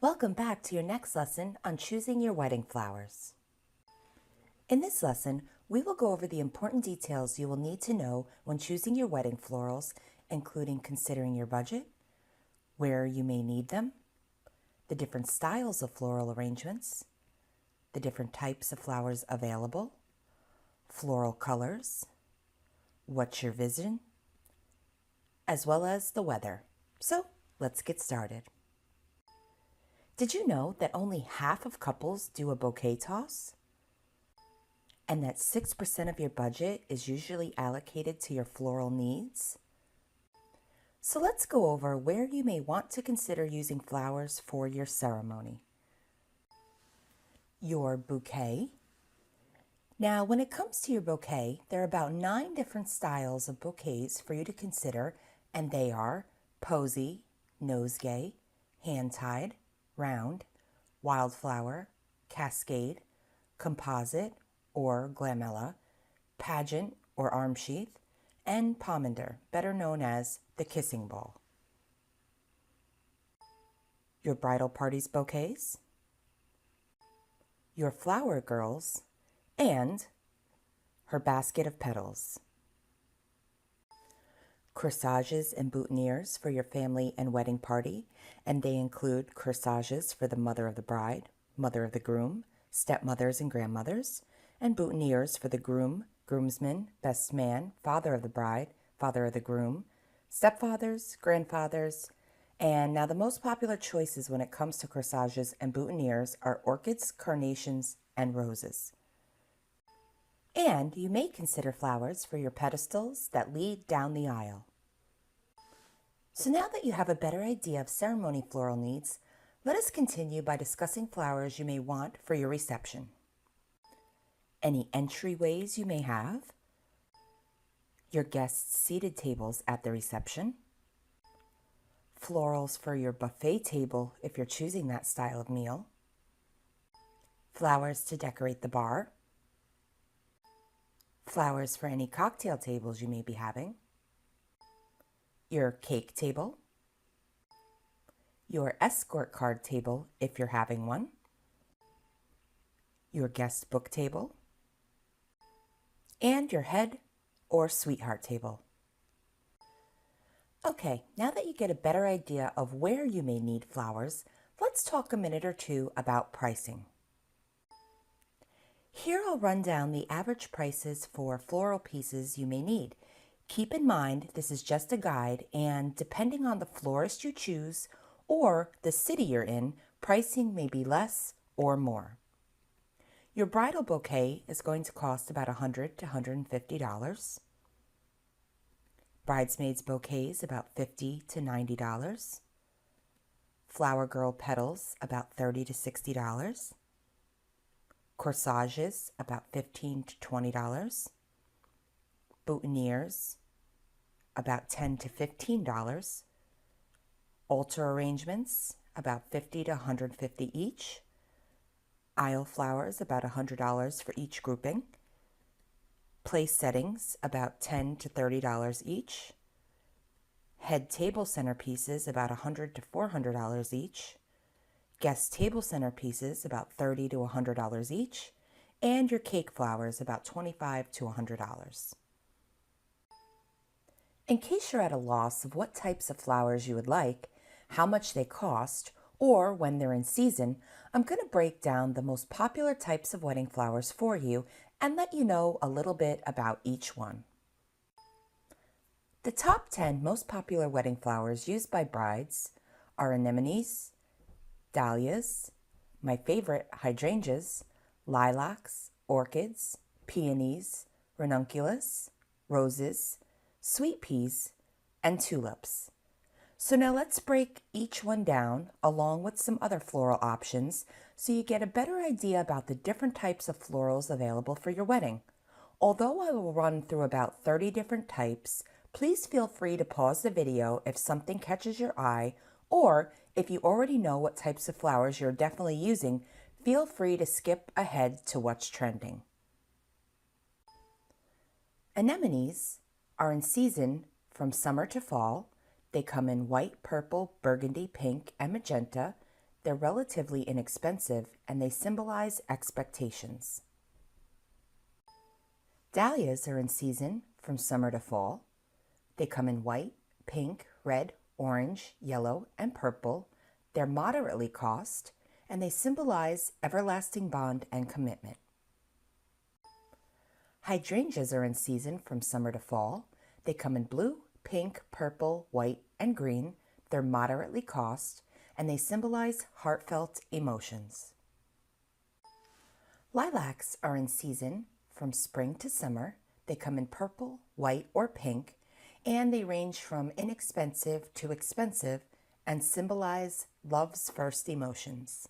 Welcome back to your next lesson on choosing your wedding flowers. In this lesson, we will go over the important details you will need to know when choosing your wedding florals, including considering your budget, where you may need them, the different styles of floral arrangements, the different types of flowers available, floral colors, what's your vision, as well as the weather. So let's get started. Did you know that only half of couples do a bouquet toss? And that 6% of your budget is usually allocated to your floral needs? So let's go over where you may want to consider using flowers for your ceremony. Your bouquet. Now, when it comes to your bouquet, there are about 9 different styles of bouquets for you to consider, and they are posy, nosegay, hand-tied, round, wildflower, cascade, composite or glamella, pageant or arm sheath, and pomander, better known as the kissing ball. Your bridal party's bouquets, your flower girls, and her basket of petals. Corsages and boutonnieres for your family and wedding party, and they include corsages for the mother of the bride, mother of the groom, stepmothers and grandmothers, and boutonnieres for the groom, groomsman, best man, father of the bride, father of the groom, stepfathers, grandfathers, and now the most popular choices when it comes to corsages and boutonnieres are orchids, carnations, and roses. And you may consider flowers for your pedestals that lead down the aisle. So now that you have a better idea of ceremony floral needs, let us continue by discussing flowers you may want for your reception. Any entryways you may have, your guests' seated tables at the reception, florals for your buffet table if you're choosing that style of meal, flowers to decorate the bar, flowers for any cocktail tables you may be having, your cake table, your escort card table if you're having one, your guest book table, and your head or sweetheart table. Okay, now that you get a better idea of where you may need flowers, let's talk a minute or two about pricing. Here I'll run down the average prices for floral pieces you may need. Keep in mind this is just a guide, and depending on the florist you choose or the city you're in, pricing may be less or more. Your bridal bouquet is going to cost about $100 to $150. Bridesmaids bouquets about $50 to $90. Flower girl petals about $30 to $60. Corsages about $15 to $20. Boutonnieres about $10 to $15. Altar arrangements about $50 to $150 each. Aisle flowers about $100 for each grouping. Place settings about $10 to $30 each. Head table centerpieces about $100 to $400 each. Guest table centerpieces about $30 to $100 each. And your cake flowers about $25 to $100. In case you're at a loss of what types of flowers you would like, how much they cost, or when they're in season, I'm going to break down the most popular types of wedding flowers for you and let you know a little bit about each one. The top 10 most popular wedding flowers used by brides are anemones, dahlias, my favorite hydrangeas, lilacs, orchids, peonies, ranunculus, roses, sweet peas, and tulips. So now let's break each one down along with some other floral options so you get a better idea about the different types of florals available for your wedding. Although I will run through about 30 different types, please feel free to pause the video if something catches your eye, or if you already know what types of flowers you're definitely using, feel free to skip ahead to what's trending. Anemones are in season from summer to fall. They come in white, purple, burgundy, pink, and magenta. They're relatively inexpensive and they symbolize expectations. Dahlias are in season from summer to fall. They come in white, pink, red, orange, yellow, and purple. They're moderately cost and they symbolize everlasting bond and commitment. Hydrangeas are in season from summer to fall. They come in blue, pink, purple, white, and green. They're moderately cost and they symbolize heartfelt emotions. Lilacs are in season from spring to summer. They come in purple, white, or pink, and they range from inexpensive to expensive and symbolize love's first emotions.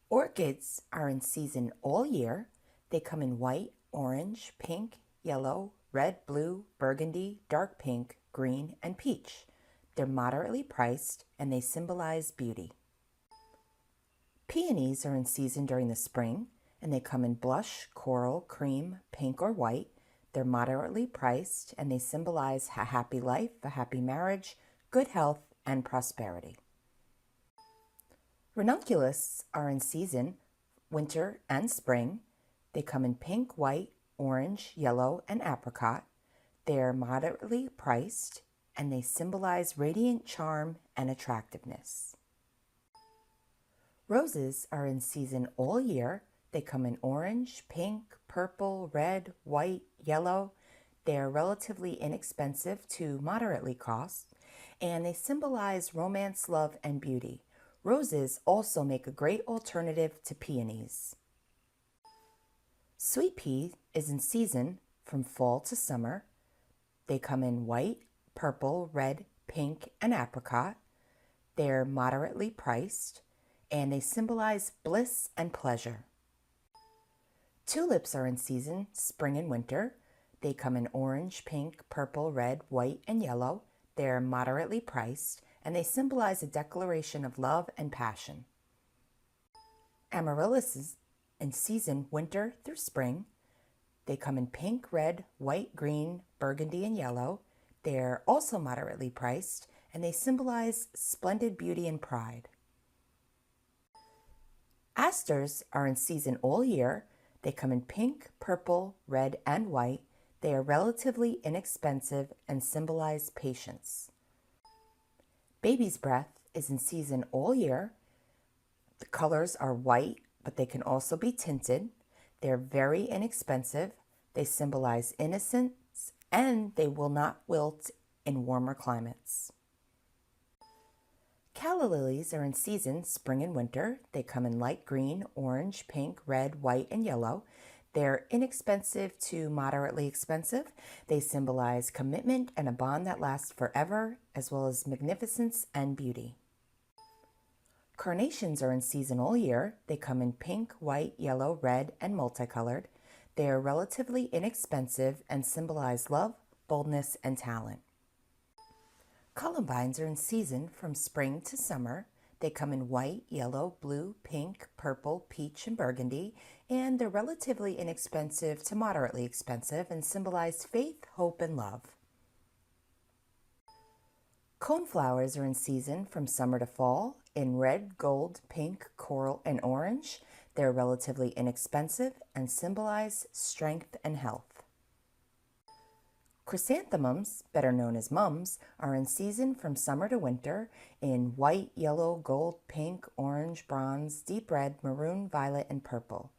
Orchids are in season all year. They come in white, orange, pink, yellow, red, blue, burgundy, dark pink, green, and peach. They're moderately priced and they symbolize beauty. Peonies are in season during the spring and they come in blush, coral, cream, pink, or white. They're moderately priced and they symbolize a happy life, a happy marriage, good health, and prosperity. Ranunculus are in season winter and spring. They come in pink, white, orange, yellow, and apricot. They're moderately priced and they symbolize radiant charm and attractiveness. Roses are in season all year. They come in orange, pink, purple, red, white, yellow. They are relatively inexpensive to moderately cost, and they symbolize romance, love, and beauty. Roses also make a great alternative to peonies. Sweet pea is in season from fall to summer. They come in white, purple, red, pink, and apricot. They're moderately priced and they symbolize bliss and pleasure. Tulips are in season spring and winter. They come in orange, pink, purple, red, white, and yellow. They're moderately priced and they symbolize a declaration of love and passion. Amaryllis is in season winter through spring. They come in pink, red, white, green, burgundy, and yellow. They're also moderately priced and they symbolize splendid beauty and pride. Asters are in season all year. They come in pink, purple, red, and white. They are relatively inexpensive and symbolize patience. Baby's breath is in season all year. The colors are white, but they can also be tinted. They're very inexpensive. They symbolize innocence and they will not wilt in warmer climates. Calla lilies are in season spring and winter. They come in light green, orange, pink, red, white, and yellow. They're inexpensive to moderately expensive. They symbolize commitment and a bond that lasts forever, as well as magnificence and beauty. Carnations are in season all year. They come in pink, white, yellow, red, and multicolored. They are relatively inexpensive and symbolize love, boldness, and talent. Columbines are in season from spring to summer. They come in white, yellow, blue, pink, purple, peach, and burgundy, and they're relatively inexpensive to moderately expensive and symbolize faith, hope, and love. Coneflowers are in season from summer to fall in red, gold, pink, coral, and orange. They're relatively inexpensive and symbolize strength and health. Chrysanthemums, better known as mums, are in season from summer to winter in white, yellow, gold, pink, orange, bronze, deep red, maroon, violet, and purple.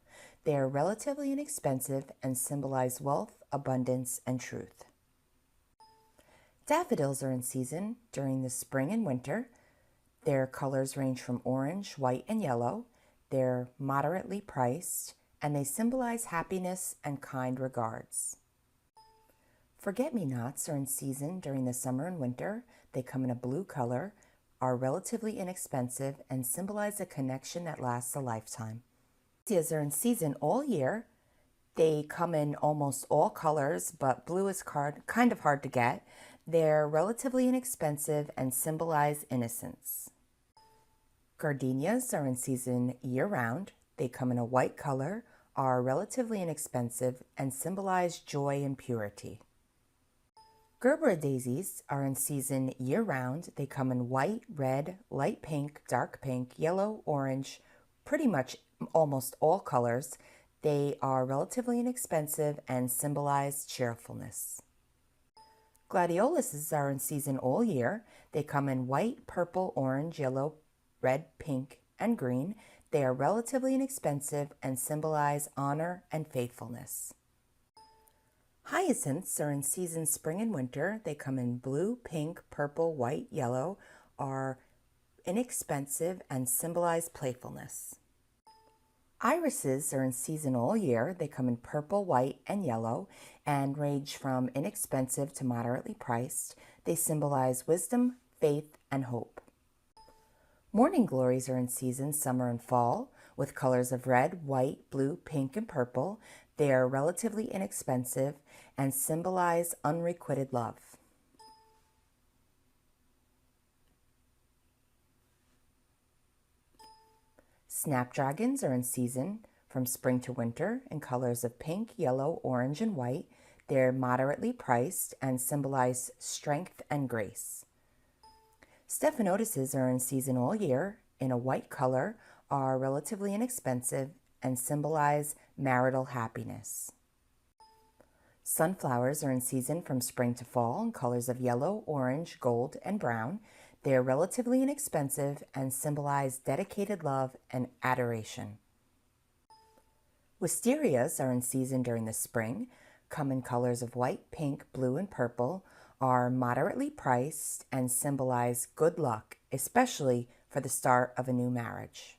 They are relatively inexpensive and symbolize wealth, abundance, and truth. Daffodils are in season during the spring and winter. Their colors range from orange, white, and yellow. They're moderately priced and they symbolize happiness and kind regards. Forget-me-nots are in season during the summer and winter. They come in a blue color, are relatively inexpensive, and symbolize a connection that lasts a lifetime. Daisies are in season all year. They come in almost all colors, but blue is kind of hard to get. They're relatively inexpensive and symbolize innocence. Gardenias are in season year-round. They come in a white color, are relatively inexpensive, and symbolize joy and purity. Gerber daisies are in season year-round. They come in white, red, light pink, dark pink, yellow, orange, pretty much almost all colors. They are relatively inexpensive and symbolize cheerfulness. Gladioluses are in season all year. They come in white, purple, orange, yellow, red, pink, and green. They are relatively inexpensive and symbolize honor and faithfulness. Hyacinths are in season spring and winter. They come in blue, pink, purple, white, yellow, are inexpensive and symbolize playfulness. Irises are in season all year. They come in purple, white, and yellow and range from inexpensive to moderately priced. They symbolize wisdom, faith, and hope. Morning glories are in season summer and fall with colors of red, white, blue, pink, and purple. They are relatively inexpensive and symbolize unrequited love. Snapdragons are in season from spring to winter in colors of pink, yellow, orange, and white. They're moderately priced and symbolize strength and grace. Stephanotises are in season all year in a white color, are relatively inexpensive, and symbolize marital happiness. Sunflowers are in season from spring to fall in colors of yellow, orange, gold, and brown. They are relatively inexpensive and symbolize dedicated love and adoration. Wisterias are in season during the spring, come in colors of white, pink, blue, and purple, are moderately priced, and symbolize good luck, especially for the start of a new marriage.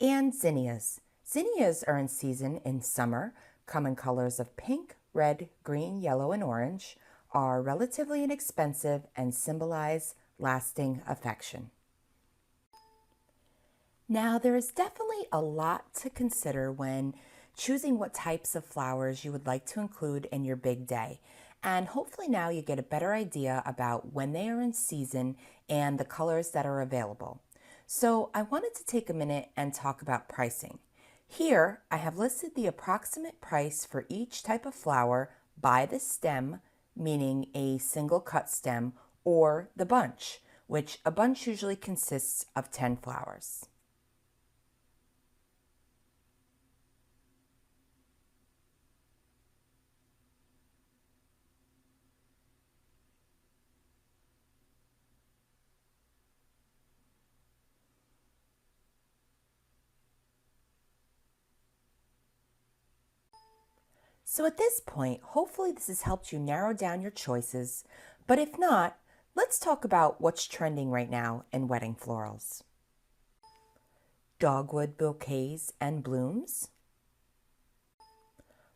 And zinnias. Zinnias are in season in summer, come in colors of pink, red, green, yellow, and orange, are relatively inexpensive, and symbolize lasting affection. Now, there is definitely a lot to consider when choosing what types of flowers you would like to include in your big day. And hopefully now you get a better idea about when they are in season and the colors that are available. So I wanted to take a minute and talk about pricing. Here, I have listed the approximate price for each type of flower by the stem, meaning a single cut stem, or the bunch, which a bunch usually consists of 10 flowers. So at this point, hopefully this has helped you narrow down your choices, but if not, let's talk about what's trending right now in wedding florals. Dogwood bouquets and blooms,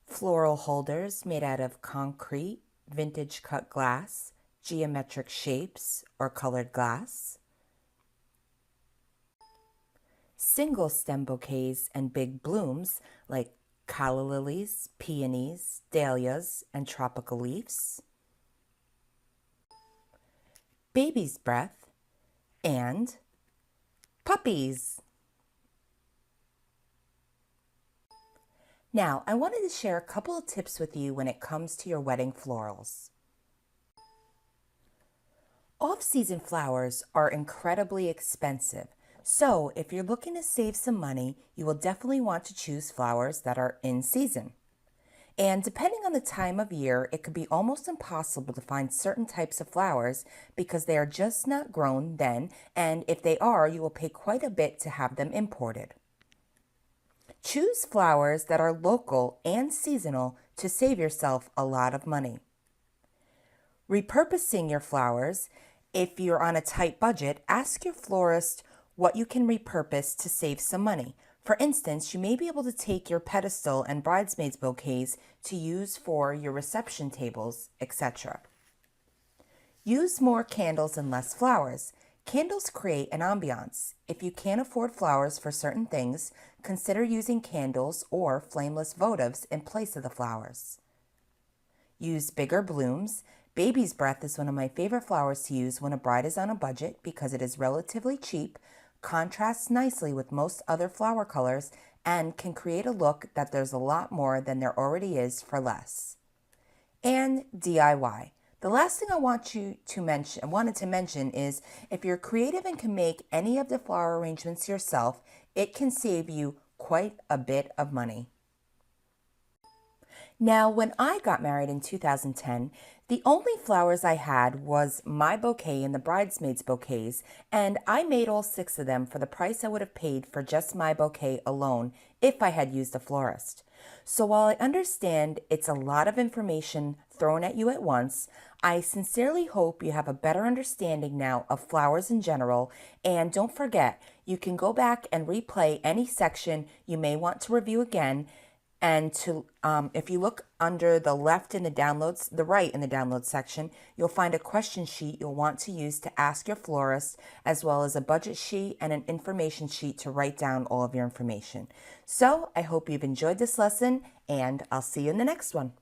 floral holders made out of concrete, vintage cut glass, geometric shapes, or colored glass, single stem bouquets and big blooms like calla lilies, peonies, dahlias, and tropical leaves, baby's breath, and puppies. Now, I wanted to share a couple of tips with you when it comes to your wedding florals. Off-season flowers are incredibly expensive, so if you're looking to save some money, you will definitely want to choose flowers that are in season. And depending on the time of year, it could be almost impossible to find certain types of flowers because they are just not grown then, and if they are, you will pay quite a bit to have them imported. Choose flowers that are local and seasonal to save yourself a lot of money. Repurposing your flowers. If you're on a tight budget, ask your florist what you can repurpose to save some money. For instance, you may be able to take your pedestal and bridesmaids bouquets to use for your reception tables, etc. Use more candles and less flowers. Candles create an ambiance. If you can't afford flowers for certain things, consider using candles or flameless votives in place of the flowers. Use bigger blooms. Baby's breath is one of my favorite flowers to use when a bride is on a budget because it is relatively cheap, contrasts nicely with most other flower colors, and can create a look that there's a lot more than there already is for less. and DIY. The last thing I wanted to mention is if you're creative and can make any of the flower arrangements yourself, it can save you quite a bit of money. Now, when I got married in 2010, the only flowers I had was my bouquet and the bridesmaids' bouquets, and I made all 6 of them for the price I would have paid for just my bouquet alone if I had used a florist. So while I understand it's a lot of information thrown at you at once, I sincerely hope you have a better understanding now of flowers in general, and don't forget, you can go back and replay any section you may want to review again. And if you look under the left in the downloads, the right in the downloads section, you'll find a question sheet you'll want to use to ask your florist, as well as a budget sheet and an information sheet to write down all of your information. So I hope you've enjoyed this lesson, and I'll see you in the next one.